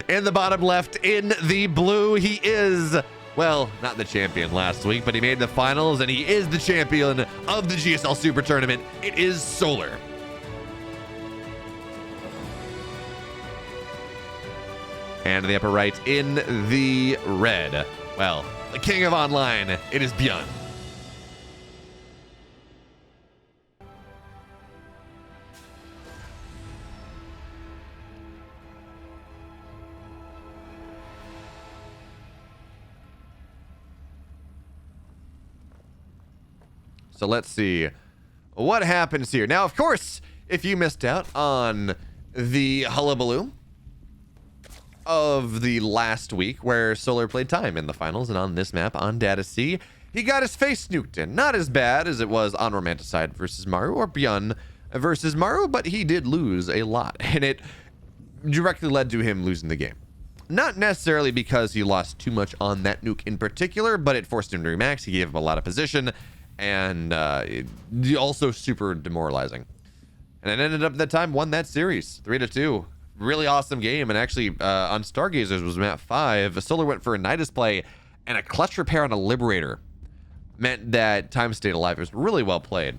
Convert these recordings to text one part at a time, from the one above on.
In the bottom left, in the blue, he is, well, not the champion last week, but he made the finals, and he is the champion of the GSL Super Tournament. It is Solar. And in the upper right, in the red, well, the king of online, it is Byun. So let's see what happens here. Now, of course, if you missed out on the hullabaloo of the last week where Solar played time in the finals and on this map on Data C, he got his face nuked in. Not as bad as it was on Romanticide versus Maru or Byun versus Maru, but he did lose a lot, and it directly led to him losing the game. Not necessarily because he lost too much on that nuke in particular, but it forced him to remax. He gave him a lot of position, and also super demoralizing. And it ended up at that time won that series 3-2. Really awesome game. And actually on Stargazers was map 5. Solar went for a Nidus play, and a clutch repair on a Liberator meant that time stayed alive. It was really well played.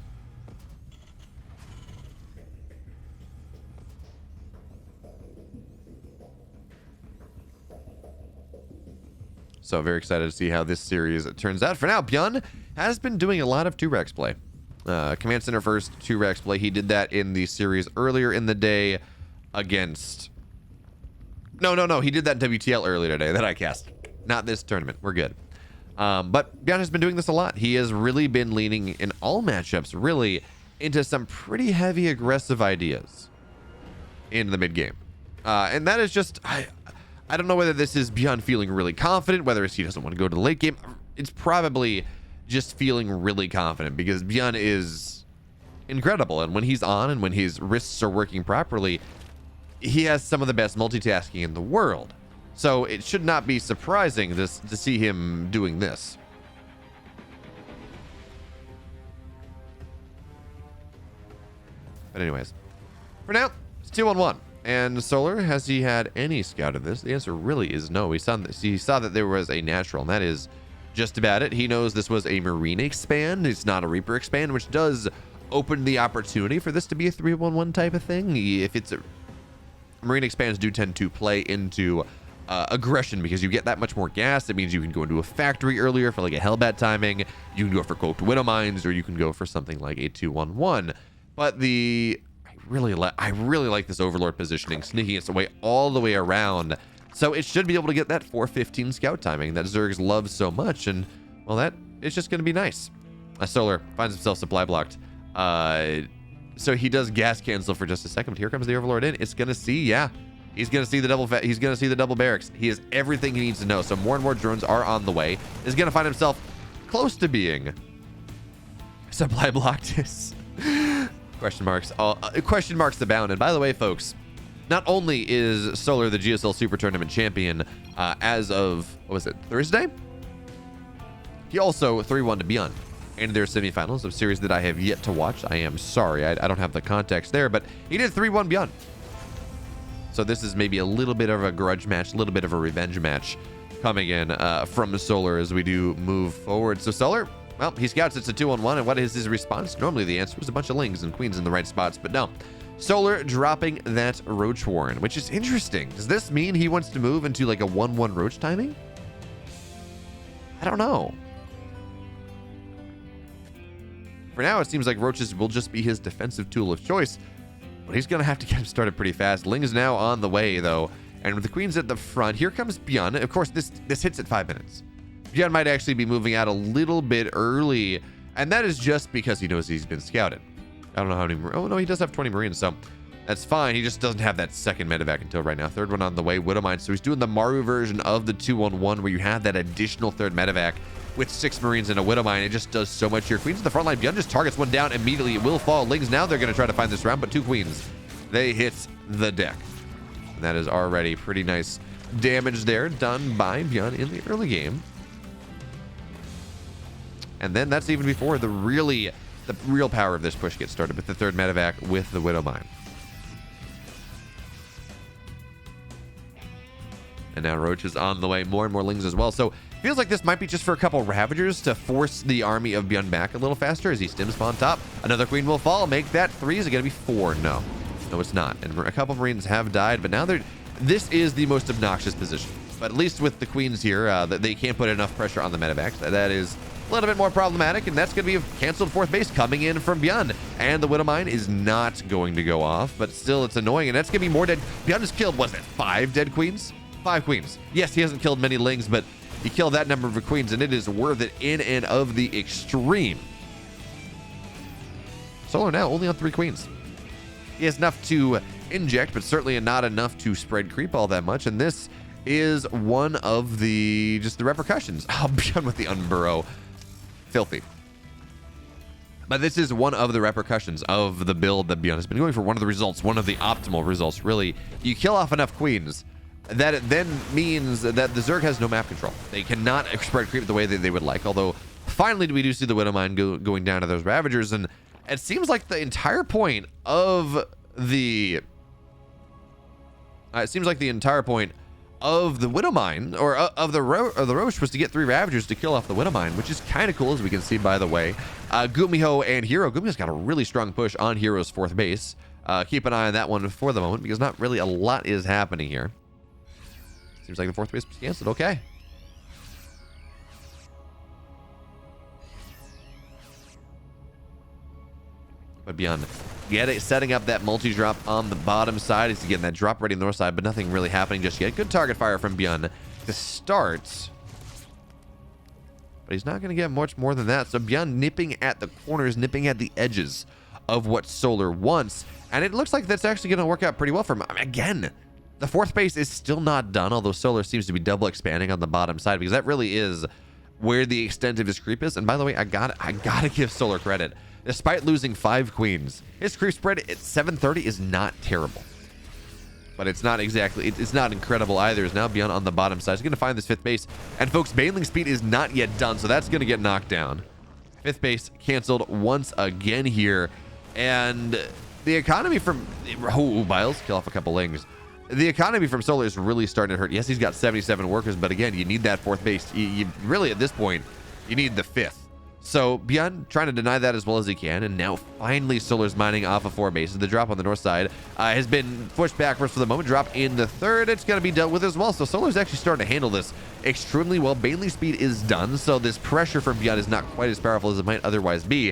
So very excited to see how this series turns out. For now, Byun has been doing a lot of 2-Rex play. Command Center first, 2-Rex play. He did that in the series earlier in the day against... No. He did that in WTL earlier today that I cast. Not this tournament. We're good. But Byun has been doing this a lot. He has really been leaning in all matchups, really, into some pretty heavy aggressive ideas in the mid-game. And that is just... I don't know whether this is Byun feeling really confident, whether it's he doesn't want to go to the late game. It's probably just feeling really confident because Byun is incredible. And when he's on and when his wrists are working properly, he has some of the best multitasking in the world. So it should not be surprising to see him doing this. But anyways, for now, it's 2-on-1. And Solar, has he had any scout of this? The answer really is no. He saw that there was a natural, and that is just about it. He knows this was a Marine expand. It's not a Reaper expand, which does open the opportunity for this to be a 3-1-1 type of thing. If it's a... Marine expands do tend to play into aggression because you get that much more gas. It means you can go into a factory earlier for like a Hellbat timing. You can go for Cloaked Widow Mines, or you can go for something like a 2-1-1. But I really like this Overlord positioning, sneaking its way all the way around. So it should be able to get that 415 scout timing that Zergs loves so much. And, well, that is just going to be nice. Solar finds himself supply blocked. So he does gas cancel for just a second. But here comes the Overlord in. It's going to see, yeah. He's going to see the double barracks. He has everything he needs to know. So more and more drones are on the way. He's going to find himself close to being supply blocked. Question marks abound. And by the way, folks, not only is Solar the GSL Super Tournament champion as of, what was it, Thursday? He also 3-1 to Byun in their semifinals, of series that I have yet to watch. I am sorry, I don't have the context there, but he did 3-1 Byun. So this is maybe a little bit of a grudge match, a little bit of a revenge match coming in from Solar as we do move forward. So Solar, well, he scouts it's a 2-on-1, and what is his response? Normally the answer was a bunch of Lings and Queens in the right spots, but no. Solar dropping that Roach Warren, which is interesting. Does this mean he wants to move into like a 1-1 Roach timing? I don't know. For now, it seems like Roaches will just be his defensive tool of choice, but he's going to have to get him started pretty fast. Ling is now on the way, though, and with the Queens at the front, here comes Byun. Of course, this hits at 5 minutes. Byun might actually be moving out a little bit early, and that is just because he knows he's been scouted. I don't know how many... Oh, no, he does have 20 Marines, so that's fine. He just doesn't have that second medevac until right now. Third one on the way, Widowmine. So he's doing the Maru version of the 2-on-1 where you have that additional third medevac with 6 Marines and a Widowmine. It just does so much here. Queens in the front line. Byun just targets one down immediately. It will fall. Lings now, they're going to try to find this round, but 2 Queens, they hit the deck. And that is already pretty nice damage there done by Byun in the early game. And then that's even before the real power of this push gets started with the third medevac with the Widowmine. And now Roach is on the way. More and more Lings as well. So feels like this might be just for a couple Ravagers to force the army of Byun back a little faster as he stims spawn top. Another Queen will fall. Make that 3. Is it going to be 4? No. No, it's not. And a couple Marines have died, but now this is the most obnoxious position. But at least with the Queens here, they can't put enough pressure on the medevacs. That is a little bit more problematic, and that's going to be a canceled 4th base coming in from Byun. And the Widowmine is not going to go off, but still it's annoying, and that's going to be more dead. Byun has killed, was it 5 dead Queens? 5 Queens. Yes, he hasn't killed many Lings, but he killed that number of Queens, and it is worth it in and of the extreme. Solar now only on 3 Queens. He has enough to inject, but certainly not enough to spread creep all that much, and this is one of the repercussions. Oh, Byun with the unburrow. Filthy. But this is one of the repercussions of the build that Byun has been going for. One of the results, one of the optimal results, really. You kill off enough Queens, that it then means that the Zerg has no map control. They cannot spread creep the way that they would like, although finally we do see the Widowmine going down to those Ravagers, and it seems like the entire point of the Widowmine, or of the Roche, was to get 3 Ravagers to kill off the Widowmine, which is kind of cool, as we can see, by the way. Gumiho and Hero. Gumiho's got a really strong push on Hero's 4th base. Keep an eye on that one for the moment, because not really a lot is happening here. Seems like the 4th base was canceled. Okay. But Byun setting up that multi-drop on the bottom side. He's getting that drop ready on the north side, but nothing really happening just yet. Good target fire from Byun to start. But he's not going to get much more than that. So Byun nipping at the corners, nipping at the edges of what Solar wants. And it looks like that's actually going to work out pretty well for him. I mean, again, the 4th base is still not done, although Solar seems to be double expanding on the bottom side, because that really is where the extent of his creep is. And by the way, I gotta give Solar credit. Despite losing 5 Queens, his creep spread at 730 is not terrible. But it's not exactly, it's not incredible either. Is now Byun on the bottom side. He's going to find this 5th base. And folks, Baneling speed is not yet done, so that's going to get knocked down. 5th base canceled once again here. And the economy from, oh, Biles, kill off a couple Lings. The economy from Solar is really starting to hurt. Yes, he's got 77 workers, but again, you need that 4th base. You really, at this point, you need the 5th. So Byun trying to deny that as well as he can, and now finally Solar's mining off of 4 bases. The drop on the north side has been pushed backwards for the moment. Drop in the 3rd. It's going to be dealt with as well. So Solar's actually starting to handle this extremely well. Baneling speed is done, so this pressure from Byun is not quite as powerful as it might otherwise be.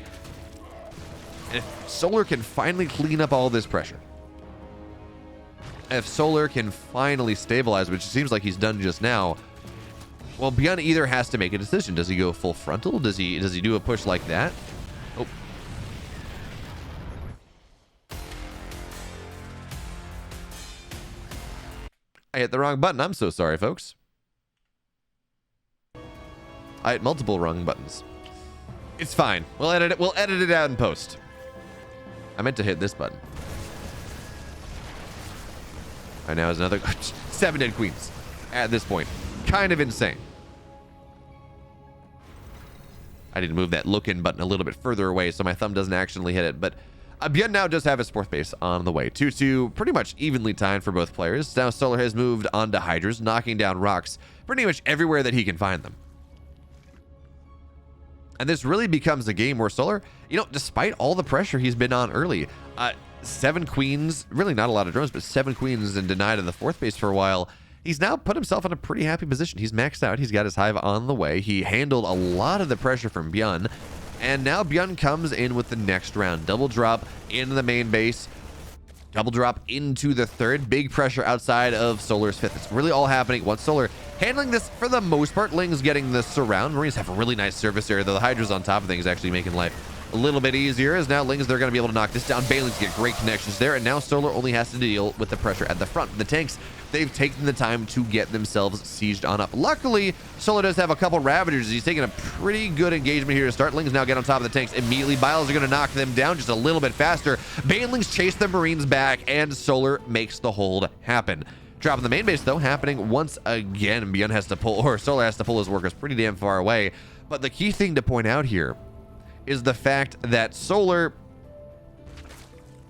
And if Solar can finally clean up all this pressure, if Solar can finally stabilize, which it seems like he's done just now, well, Byun either has to make a decision. Does he go full frontal? Does he do a push like that? Oh. I hit the wrong button. I'm so sorry, folks. I hit multiple wrong buttons. It's fine. We'll edit it out in post. I meant to hit this button. All right, now is another 7 dead Queens at this point. Kind of insane. I need to move that look in button a little bit further away so my thumb doesn't actually hit it. But Byun now does have his 4th base on the way. 2-2, pretty much evenly tied for both players. Now Solar has moved on to Hydras, knocking down rocks pretty much everywhere that he can find them. And this really becomes a game where Solar, despite all the pressure he's been on early, 7 Queens, really not a lot of drones, but 7 Queens and denied in the 4th base for a while. He's now put himself in a pretty happy position. He's maxed out. He's got his hive on the way. He handled a lot of the pressure from Byun. And now Byun comes in with the next round. Double drop into the main base. Double drop into the 3rd. Big pressure outside of Solar's 5th. It's really all happening once Solar handling this for the most part. Ling's getting the surround. Marines have a really nice surface area, though the Hydra's on top of things actually making life a little bit easier, as now Lings, they're going to be able to knock this down. Banelings get great connections there, and now Solar only has to deal with the pressure at the front. The tanks, they've taken the time to get themselves sieged on up. Luckily, Solar does have a couple Ravagers. He's taking a pretty good engagement here to start. Lings now get on top of the tanks immediately. Biles are going to knock them down just a little bit faster. Banelings chase the Marines back, and Solar makes the hold happen. Drop in the main base, though, happening once again. Byun has to pull, or Solar has to pull his workers pretty damn far away. But the key thing to point out here is the fact that Solar,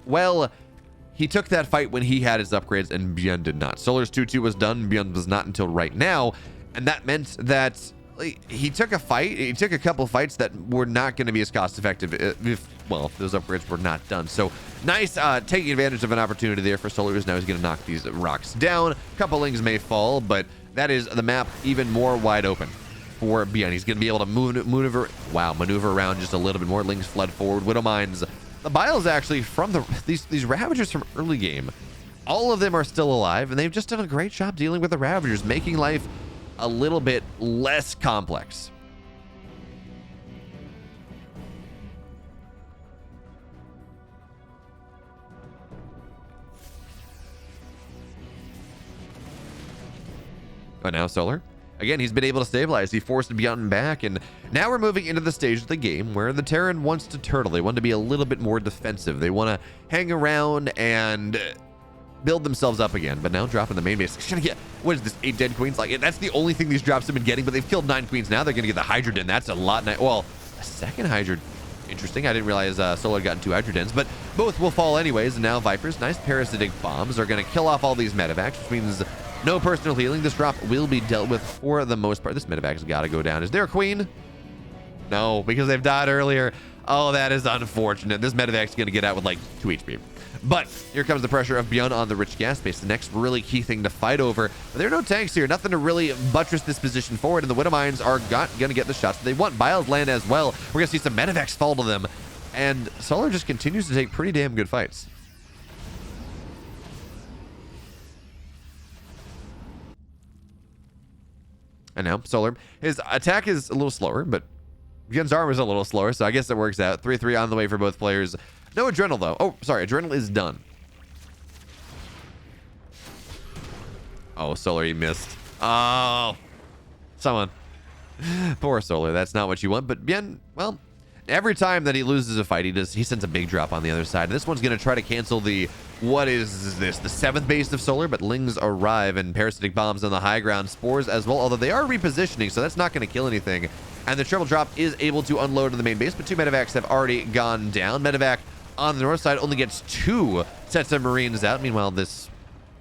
well, he took that fight when he had his upgrades and Byun did not. Solar's 2-2 was done, Byun was not until right now, and that meant that he took a couple fights that were not going to be as cost effective if those upgrades were not done. So nice taking advantage of an opportunity there for Solar, who's now he's going to knock these rocks down. A couple lings may fall, but that is the map even more wide open for Byun. He's going to be able to maneuver around just a little bit more. Lings fled forward. Widow Mines. The Biles actually from these Ravagers from early game, all of them are still alive, and they've just done a great job dealing with the Ravagers, making life a little bit less complex. But now Solar, again, he's been able to stabilize. He forced Byun back, and now we're moving into the stage of the game where the Terran wants to turtle. They want to be a little bit more defensive. They want to hang around and build themselves up again. But now dropping the main base. What is this, 8 dead queens? Like, that's the only thing these drops have been getting, but they've killed 9 queens. Now they're going to get the Hydra Den. That's a lot. Well, a second Hydra. Interesting. I didn't realize Solar had gotten 2 Hydra Dens, but both will fall anyways. And now Vipers, nice parasitic bombs, are going to kill off all these medevacs, which means no personal healing. This drop will be dealt with for the most part. This medevac's got to go down. Is there a queen? No, because they've died earlier. Oh, that is unfortunate. This medevac's going to get out with like 2 HP. But here comes the pressure of Byun on the rich gas base. The next really key thing to fight over. But there are no tanks here. Nothing to really buttress this position forward. And the Widow Mines are going to get the shots they want. Biles land as well. We're going to see some medevacs fall to them. And Solar just continues to take pretty damn good fights. And now Solar, his attack is a little slower, but Byun's armor is a little slower, so I guess it works out. 3-3 on the way for both players. No Adrenal, though. Oh, sorry, Adrenal is done. Oh, Solar, he missed. Oh, someone. Poor Solar, that's not what you want. But Byun, well, every time that he loses a fight, he sends a big drop on the other side. This one's going to try to cancel the, what is this, the 7th base of Solar, but Lings arrive and parasitic bombs on the high ground, spores as well, although they are repositioning, so that's not going to kill anything. And the triple drop is able to unload to the main base, but 2 medevacs have already gone down. Medevac on the north side only gets 2 sets of Marines out. Meanwhile, this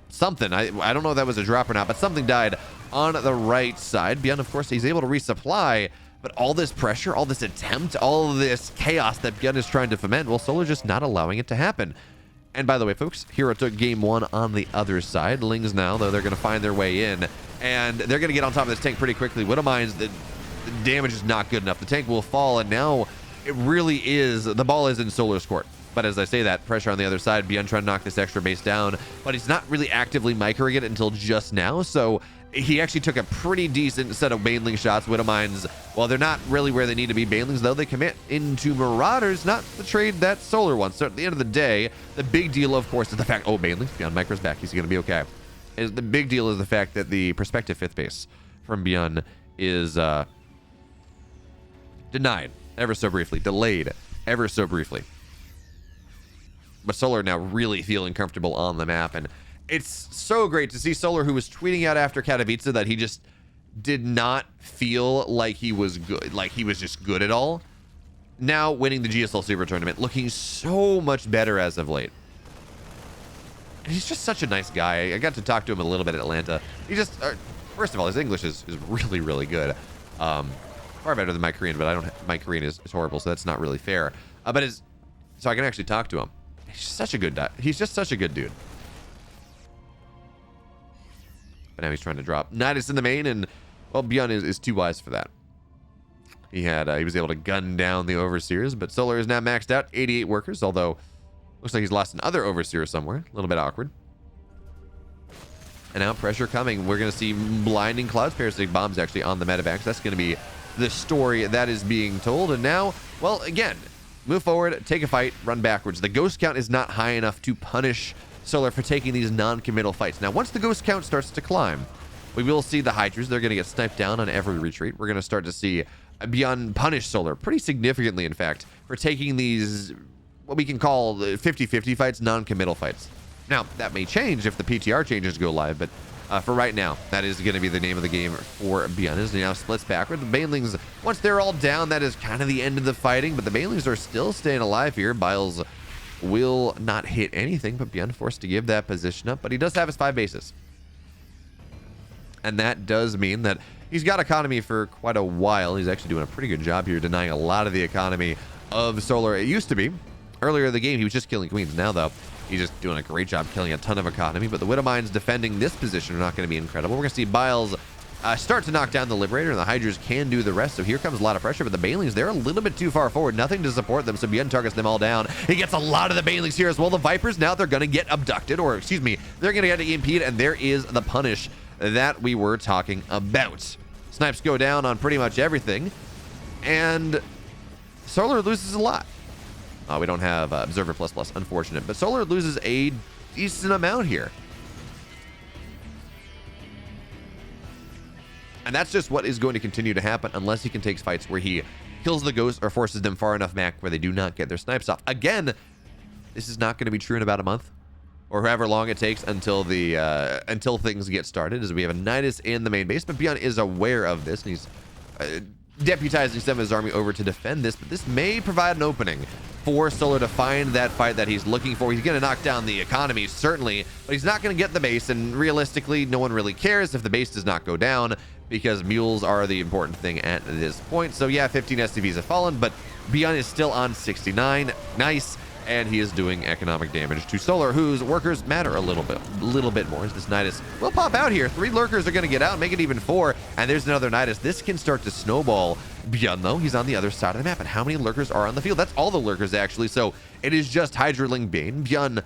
something, I don't know if that was a drop or not, but something died on the right side. Byun, of course, he's able to resupply, but all this pressure, all this attempt, all of this chaos that Byun is trying to foment, well, Solar just not allowing it to happen. And by the way, folks, Hero took game 1 on the other side. Lings now, though, they're going to find their way in, and they're going to get on top of this tank pretty quickly. Widow Mines, the damage is not good enough. The tank will fall, and now it really is, the ball is in Solar's court. But as I say that, pressure on the other side, Byun trying to knock this extra base down, but he's not really actively microing it until just now, so he actually took a pretty decent set of Baneling shots. Widow Mines, well, they're not really where they need to be. Banelings, though, they commit into Marauders, not the trade that Solar wants. So at the end of the day, the big deal, of course, is the fact, oh, Banelings, Byun micros back, he's going to be okay. The big deal is the fact that the prospective 5th base from Byun is denied ever so briefly, delayed ever so briefly. But Solar now really feeling comfortable on the map, and it's so great to see Solar, who was tweeting out after Katowice that he just did not feel like he was good, like he was just good at all. Now winning the GSL Super Tournament, looking so much better as of late. And he's just such a nice guy. I got to talk to him a little bit at Atlanta. He just, first of all, his English is really, really good. Far better than my Korean, but my Korean is horrible, so that's not really fair. So I can actually talk to him. He's such a good guy. He's just such a good dude. But now he's trying to drop Nidus in the main, and well, Byun is too wise for that. He was able to gun down the Overseers, but Solar is now maxed out, 88 workers, although looks like he's lost another Overseer somewhere. A little bit awkward. And now pressure coming. We're going to see blinding clouds, parasitic bombs actually on the medevacs. That's going to be the story that is being told. And now, well, again, move forward, take a fight, run backwards. The ghost count is not high enough to punish Solar for taking these non-committal fights. Now, once the ghost count starts to climb, we will see the Hydras. They're going to get sniped down on every retreat. We're going to start to see Byun punish Solar pretty significantly, in fact, for taking these, what we can call 50-50 fights, non-committal fights. Now, that may change if the PTR changes go live, but for right now, that is going to be the name of the game for Byun. As he now splits backward. The Banelings, once they're all down, that is kind of the end of the fighting, but the Banelings are still staying alive here. Biles will not hit anything, but Byun forced to give that position up. But he does have his 5 bases. And that does mean that he's got economy for quite a while. He's actually doing a pretty good job here, denying a lot of the economy of Solar. It used to be, earlier in the game, he was just killing queens. Now, though, he's just doing a great job killing a ton of economy. But the Widow Mines defending this position are not going to be incredible. We're going to see Biles start to knock down the Liberator, and the Hydras can do the rest. So here comes a lot of pressure, but the Banelings, they're a little bit too far forward. Nothing to support them, so Byun targets them all down. He gets a lot of the Banelings here as well. The Vipers, now they're going to get abducted, or excuse me, they're going to get EMP'd, and there is the punish that we were talking about. Snipes go down on pretty much everything, and Solar loses a lot. We don't have Observer++, unfortunate, but Solar loses a decent amount here. And that's just what is going to continue to happen unless he can take fights where he kills the ghosts or forces them far enough back where they do not get their snipes off. Again, this is not going to be true in about a month, or however long it takes until the until things get started, as we have a Nidus in the main base. But Byun is aware of this, and he's deputizing some of his army over to defend this. But this may provide an opening for Solar to find that fight that he's looking for. He's going to knock down the economy, certainly, but he's not going to get the base. And realistically, no one really cares if the base does not go down, because mules are the important thing at this point. So yeah, 15 SCVs have fallen, but Byun is still on 69. Nice. And he is doing economic damage to Solar, whose workers matter a little bit more, as this Nidus will pop out here. 3 lurkers are going to get out, make it even 4, and there's another Nidus. This can start to snowball. Byun, though, he's on the other side of the map, and how many lurkers are on the field? That's all the lurkers, actually, so it is just Hydraling Bane. Byun,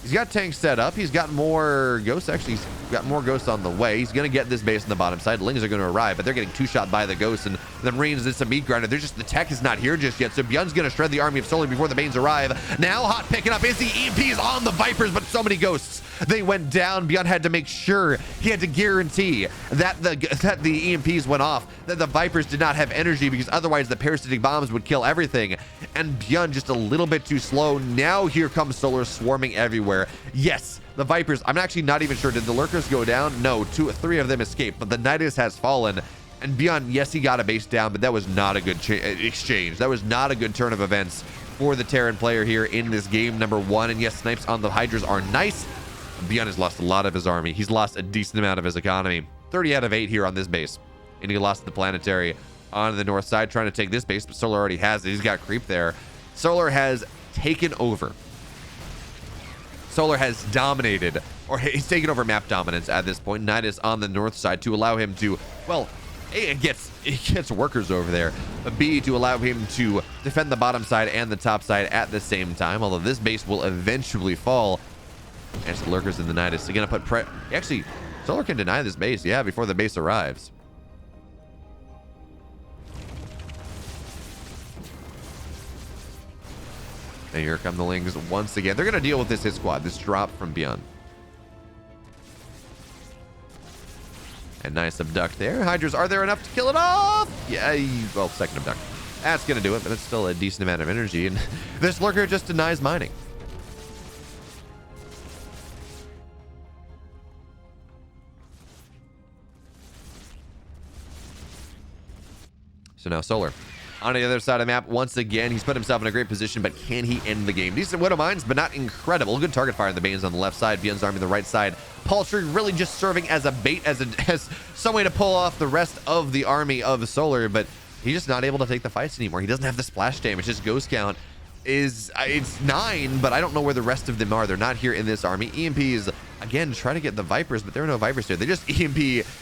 he's got tanks set up. He's got more ghosts. Actually, he's got more ghosts on the way. He's going to get this base on the bottom side. Lings are going to arrive, but they're getting 2-shot by the ghosts, and the Marines, it's a meat grinder. They're just, the tech is not here just yet, so Byun's going to shred the army of Solar before the Banes arrive. Now, Hot picking up is the EMPs on the Vipers, but so many ghosts. They went down. Byun had to make sure, he had to guarantee that the EMPs went off, that the Vipers did not have energy, because otherwise the parasitic bombs would kill everything. And Byun just a little bit too slow. Now here comes Solar swarming everywhere. Yes, the Vipers, I'm actually not even sure. Did the lurkers go down? No, 3 of them escaped, but the Nidus has fallen. And Byun, yes, he got a base down, but that was not a good exchange. That was not a good turn of events for the Terran player here in this game number 1. And yes, snipes on the Hydras are nice. Byun has lost a lot of his army. He's lost a decent amount of his economy. 30 out of 8 here on this base. And he lost the planetary on the north side, trying to take this base, but Solar already has it. He's got creep there. Solar has taken over. Solar has dominated, or he's taken over map dominance at this point. Nidus on the north side to allow him to, well, A, it gets workers over there, but B, to allow him to defend the bottom side and the top side at the same time, although this base will eventually fall. And it's the lurkers in the Nidus. They're going to put actually, Solar can deny this base, yeah, before the base arrives. And here come the Lings once again. They're going to deal with this hit squad, this drop from Byun. And nice abduct there. Hydras, are there enough to kill it off? Yeah, well, second abduct. That's going to do it, but it's still a decent amount of energy. And this lurker just denies mining. So now Solar on the other side of the map once again. He's put himself in a great position, but can he end the game? Decent Widow Mines, but not incredible. Good target fire in the Banes on the left side. Byun's army on the right side. Paltry really just serving as a bait, as some way to pull off the rest of the army of Solar, but he's just not able to take the fights anymore. He doesn't have the splash damage. His ghost count is, it's 9, but I don't know where the rest of them are. They're not here in this army. EMPs, again, try to get the Vipers, but there are no Vipers here. They just EMP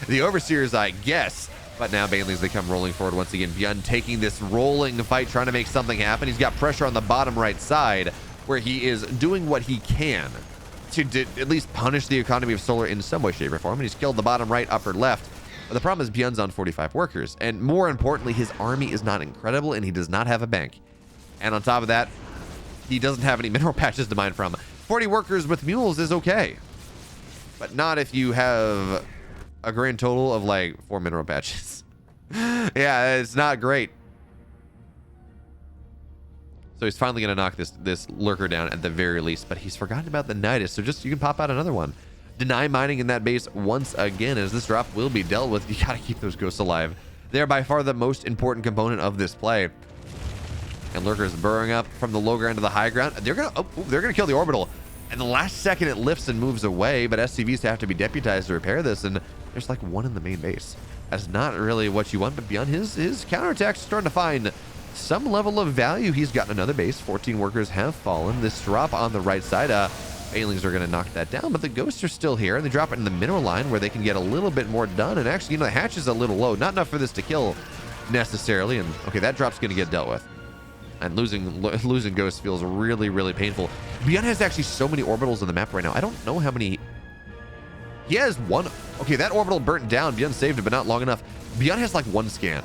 the Overseers, I guess. But now Banelings, they come rolling forward once again. Byun taking this rolling fight, trying to make something happen. He's got pressure on the bottom right side, where he is doing what he can to at least punish the economy of Solar in some way, shape, or form. And he's killed the bottom right, upper left. But the problem is Byun's on 45 workers. And more importantly, his army is not incredible, and he does not have a bank. And on top of that, he doesn't have any mineral patches to mine from. 40 workers with mules is okay, but not if you have a grand total of like 4 mineral patches. Yeah, it's not great. So he's finally going to knock this lurker down at the very least, but he's forgotten about the Nidus, so just you can pop out another one. Deny mining in that base once again, as this drop will be dealt with. You got to keep those ghosts alive. They're by far the most important component of this play. And Lurker's burrowing up from the low ground to the high ground. They're gonna kill the orbital. And the last second it lifts and moves away, but SCVs have to be deputized to repair this, and there's like one in the main base. That's not really what you want, but beyond his counterattacks starting to find some level of value. He's gotten another base. 14 workers have fallen. This drop on the right side, Failings are going to knock that down, but the ghosts are still here, and they drop it in the mineral line where they can get a little bit more done. And actually, the hatch is a little low. Not enough for this to kill necessarily. And okay, that drop's going to get dealt with. And losing ghosts feels really, really painful. Byun has actually so many orbitals on the map right now. I don't know how many. He has one. Okay, that orbital burnt down. Byun saved it, but not long enough. Byun has like one scan.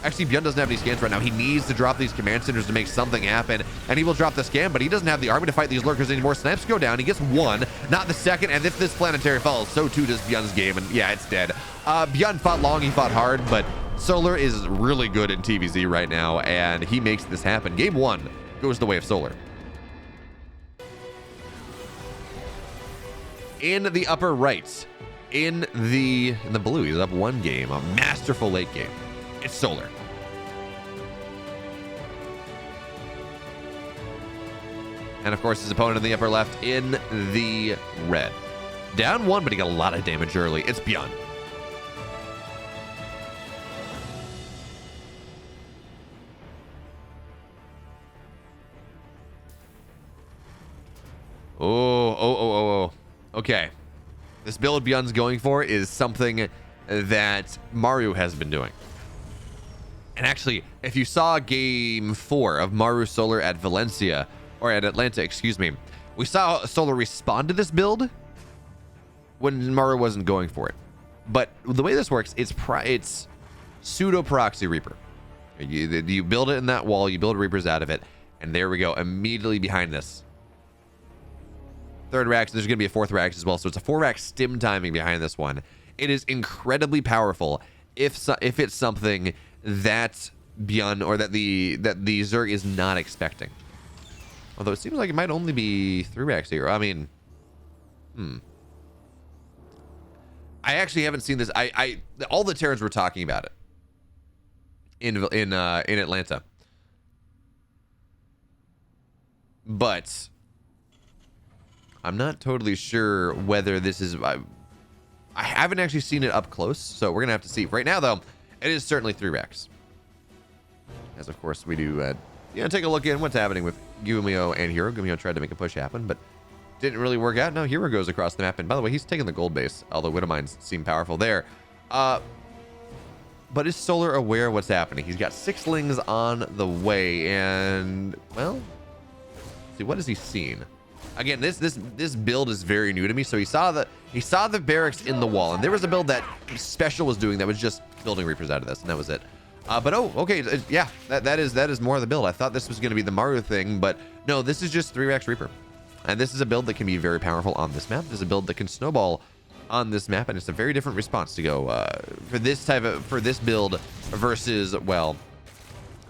Actually, Byun doesn't have any scans right now. He needs to drop these command centers to make something happen, and he will drop the scan, but he doesn't have the army to fight these lurkers anymore. Snipes go down. He gets one, not the second, and if this planetary falls, so too does Byun's game, and yeah, it's dead. Byun fought long, he fought hard, but Solar is really good in TVZ right now, and he makes this happen. Game 1 goes the way of Solar. In the upper right, in the blue, he's up one game, a masterful late game. It's Solar. And of course, his opponent in the upper left in the red. Down one, but he got a lot of damage early. It's Byun. Oh. Okay. This build Byun's going for is something that Maru has been doing. And actually, if you saw game 4 of Maru Solar at Valencia, or at Atlanta, excuse me, we saw Solar respond to this build when Maru wasn't going for it. But the way this works, it's pseudo proxy Reaper. You build it in that wall, you build Reapers out of it, and there we go, immediately behind this. Third rack, so there's going to be a fourth rack as well, so it's a 4-rack stim timing behind this one. It is incredibly powerful if it's something that Byun or that the Zerg is not expecting. Although it seems like it might only be 3 racks here. I mean, I actually haven't seen this. All the Terrans were talking about it in Atlanta, but I'm not totally sure whether this is. I haven't actually seen it up close, so we're gonna have to see. Right now, though, it is certainly 3 racks. As of course we do, take a look in what's happening with Gumio and Hero. Gumio tried to make a push happen, but didn't really work out. No, Hero goes across the map, and by the way, he's taking the gold base, although Widow Mines seem powerful there. But is Solar aware of what's happening? He's got 6lings on the way, and well, let's see, what has he seen? Again, this build is very new to me. So he saw the barracks in the wall, and there was a build that Special was doing that was just building Reapers out of this, and that was it. But oh, okay, yeah, that is more of the build. I thought this was going to be the Maru thing, but no, this is just 3 racks Reaper, and this is a build that can be very powerful on this map. This is a build that can snowball on this map, and it's a very different response to go for this build versus, well,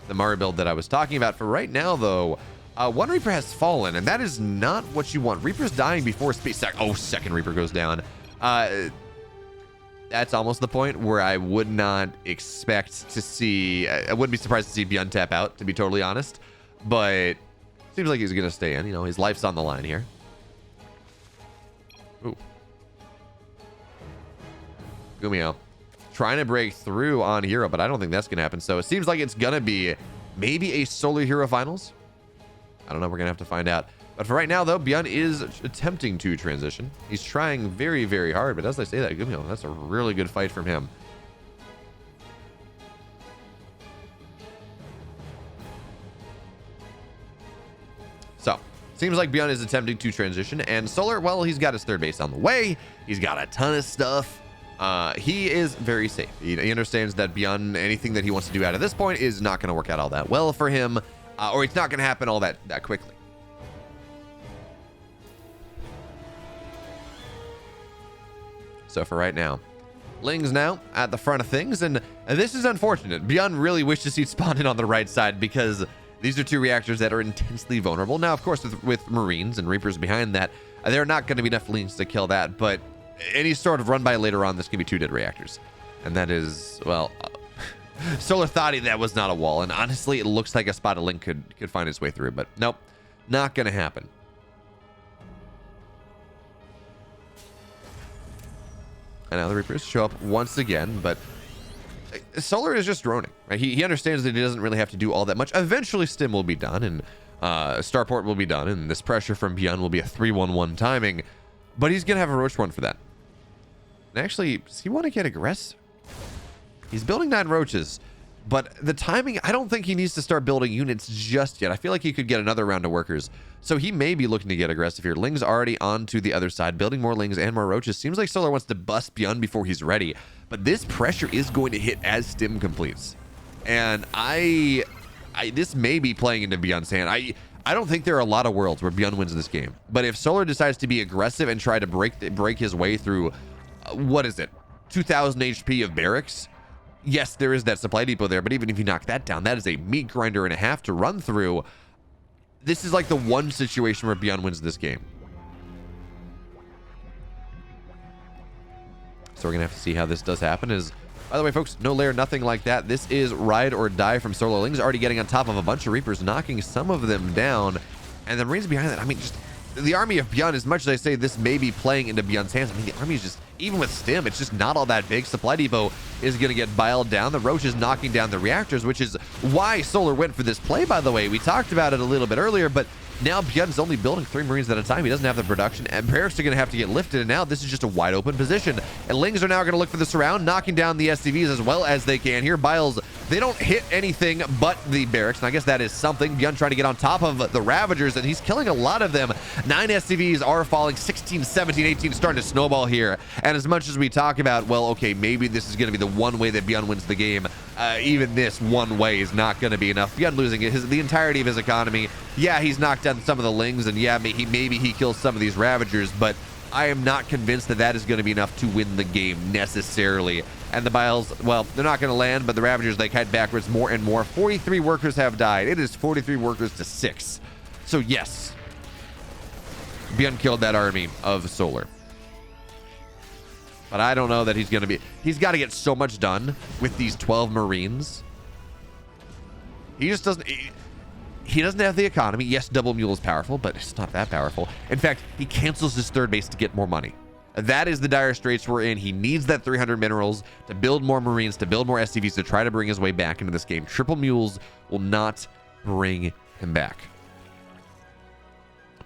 the Maru build that I was talking about. For right now, though. One Reaper has fallen, and that is not what you want. Reaper's dying before space. Oh, second Reaper goes down. That's almost the point where I would not expect to see. I wouldn't be surprised to see Byun tap out, to be totally honest. But seems like he's gonna stay in. You know, his life's on the line here. Ooh. Gumio trying to break through on Hero, but I don't think that's gonna happen. So it seems like it's gonna be maybe a Solar Hero finals. I don't know. We're going to have to find out. But for right now, though, Byun is attempting to transition. He's trying very, very hard. But as I say that, Gumio, that's a really good fight from him. So, seems like Byun is attempting to transition. And Solar, well, he's got his third base on the way. He's got a ton of stuff. He is very safe. He understands that Byun, anything that he wants to do out of this point is not going to work out all that well for him. Or it's not going to happen all that quickly. So for right now, Ling's now at the front of things, and this is unfortunate. Byun really wishes he'd spawned in on the right side because these are 2 reactors that are intensely vulnerable. Now, of course, with Marines and Reapers behind that, there are not going to be enough Lings to kill that, but any sort of run by later on, this can be 2 dead reactors. And that is, well, Solar thought that was not a wall, and honestly, it looks like a spotted Link could find its way through, but nope, not gonna happen. And now the Reapers show up once again, but Solar is just droning, right? He understands that he doesn't really have to do all that much. Eventually, Stim will be done, and Starport will be done, and this pressure from Byun will be a 3-1-1 timing, but he's gonna have a Roach run for that. And actually, does he want to get aggressive? He's building 9 roaches, but the timing, I don't think he needs to start building units just yet. I feel like he could get another round of workers. So he may be looking to get aggressive here. Ling's already onto the other side, building more Lings and more roaches. Seems like Solar wants to bust Byun before he's ready, but this pressure is going to hit as Stim completes. And this may be playing into Byun's hand. I don't think there are a lot of worlds where Byun wins this game, but if Solar decides to be aggressive and try to break his way through, what is it, 2,000 HP of barracks? Yes, there is that supply depot there, but even if you knock that down, that is a meat grinder and a half to run through. This is like the one situation where Byun wins this game. So we're gonna have to see how this does happen. By the way, folks, no lair, nothing like that. This is ride or die from Solar. Ling's already getting on top of a bunch of Reapers, knocking some of them down. And the reason behind that, I mean, just the army of Byun, as much as I say this may be playing into Byun's hands, I mean, the army is just, even with Stim, it's just not all that big. Supply depot is going to get biled down. The Roach is knocking down the reactors, which is why Solar went for this play, by the way. We talked about it a little bit earlier, but now Byun's only building 3 Marines at a time. He doesn't have the production, and barracks are going to have to get lifted, and now this is just a wide open position. And Lings are now going to look for the surround, knocking down the SCVs as well as they can here. Biles, they don't hit anything but the barracks, and I guess that is something. Byun trying to get on top of the Ravagers, and he's killing a lot of them. 9 SCVs are falling, 16, 17, 18, starting to snowball here. And as much as we talk about, well, okay, maybe this is going to be the one way that Byun wins the game, even this one way is not going to be enough. Byun losing the entirety of his economy. Yeah, he's knocked down some of the Lings, and yeah, maybe he kills some of these Ravagers, but I am not convinced that that is going to be enough to win the game necessarily. And the Biles, well, they're not going to land, but the Ravagers, they head backwards more and more. 43 workers have died. It is 43 workers to 6. So yes, Byun killed that army of Solar. But I don't know that he's got to get so much done with these 12 Marines. He just doesn't, he doesn't have the economy. Yes, double mule is powerful, but it's not that powerful. In fact, he cancels his third base to get more money. That is the dire straits we're in. He needs that 300 minerals to build more Marines, to build more SCVs, to try to bring his way back into this game. Triple mules will not bring him back.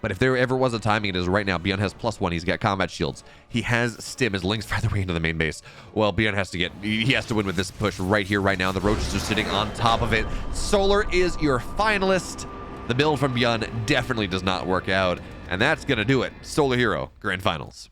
But if there ever was a timing, it is right now. Byun has +1. He's got combat shields. He has Stim as Ling's farther way into the main base. Well, Byun he has to win with this push right here, right now. The Roaches are sitting on top of it. Solar is your finalist. The build from Byun definitely does not work out. And that's going to do it. Solar Hero Grand Finals.